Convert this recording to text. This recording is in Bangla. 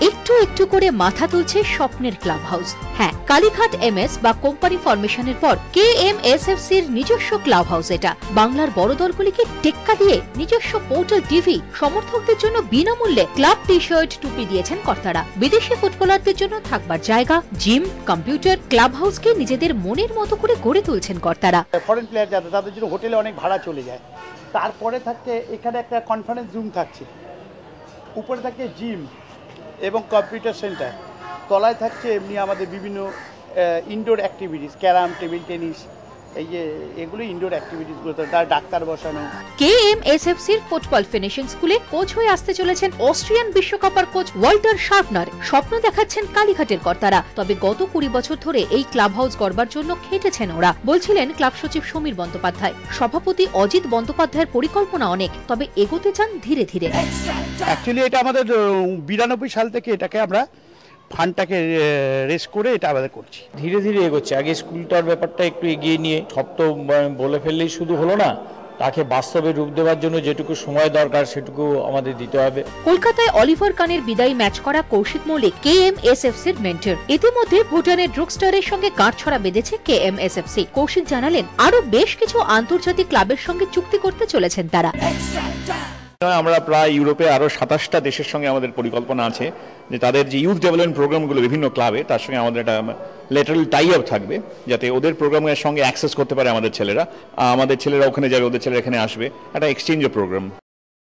একটু একটু করে মাথা তুলছে স্বপ্নের ক্লাব হাউস। হ্যাঁ, কালীঘাট এমএস বা কোম্পানি ফরমেশনের পর কেএমএসএফসির নিজস্ব ক্লাব হাউস এটা। বাংলার বড় দলগুলিকে টেক্কা দিয়ে নিজস্ব পোর্টাল টিভি, সমর্থকদের জন্য বিনামূল্যে ক্লাব টি শার্ট টুপি দিয়েছেন কর্তারা। বিদেশি ফুটবলারদের জন্য থাকবার জায়গা, জিম, কম্পিউটার, ক্লাব হাউসকে নিজেদের মনের মতো করে গড়ে তুলছেন কর্তারা। ফরেন প্লেয়ার যাদের, তাদের জন্য হোটেলে অনেক ভাড়া চলে যায়। তারপরে থাকছে এখানে একটা কনফারেন্স রুম থাকছে, উপরে থাকছে জিম এবং কম্পিউটার সেন্টার, তলায় থাকছে এমনি আমাদের বিভিন্ন indoor activities, carrom, table tennis, এই যে এগুলো ইনডোর অ্যাক্টিভিটিসগুলো, তার ডাক্তার বসানো। কেএমএসএফসির ফুটবল ফিনিশিং স্কুলে কোচ হয়ে আসতে চলেছেন অস্ট্রিয়ান বিশ্বকাপার কোচ ওয়াল্টার শার্পনার। স্বপ্ন দেখাচ্ছেন কালীঘাটের কর্তারা। তবে গত 20 বছর ধরে এই ক্লাব হাউস গড়বার জন্য খেটেছেন ওরা, বলছিলেন ক্লাব সচিব সমীর বন্দ্যোপাধ্যায়। সভাপতি অজিত বন্দ্যোপাধ্যায়ের পরিকল্পনা অনেক, তবে এগোতে চান ধীরে ধীরে। অ্যাকচুয়ালি এটা আমাদের 92 সাল থেকে এটাকে আমরা ফান্ডটাকে রেস করে এটা আমাদের করছি। ধীরে ধীরে এগোচ্ছে। আগে স্কুলটার ব্যাপারটা একটু এগিয়ে নিয়ে, সব তো বলে ফেললেই শুধু হলো না, তাকে বাস্তবে রূপ দেওয়ার জন্য যেটুকু সময় দরকার সেটুকু আমাদের দিতে হবে। কলকাতায় অলিভার কানের বিদায়ী ম্যাচ করা কৌশিক মল্লিক কেএমএসএফসির মেন্টর। ইতিমধ্যে ভুটানের ড্রুকস্টারের সঙ্গে গাঁটছড়া বেঁধেছে কেএমএসএফসি। কৌশিক জানালেন আরো বেশ কিছু আন্তর্জাতিক ক্লাবের সঙ্গে চুক্তি করতে চলেছেন তারা। আমরা প্রায় ইউরোপে আরো 27টা দেশের সঙ্গে আমাদের পরিকল্পনা আছে যে তাদের যে ইউথ ডেভেলপমেন্ট প্রোগ্রামগুলো বিভিন্ন ক্লাবে, তার সঙ্গে আমাদের একটা লেটারাল টাই আপ থাকবে, যাতে ওদের প্রোগ্রামের সঙ্গে অ্যাক্সেস করতে পারে আমাদের ছেলেরা ওখানে যাবে, ওদের ছেলেরা এখানে আসবে, একটা এক্সচেঞ্জ প্রোগ্রাম।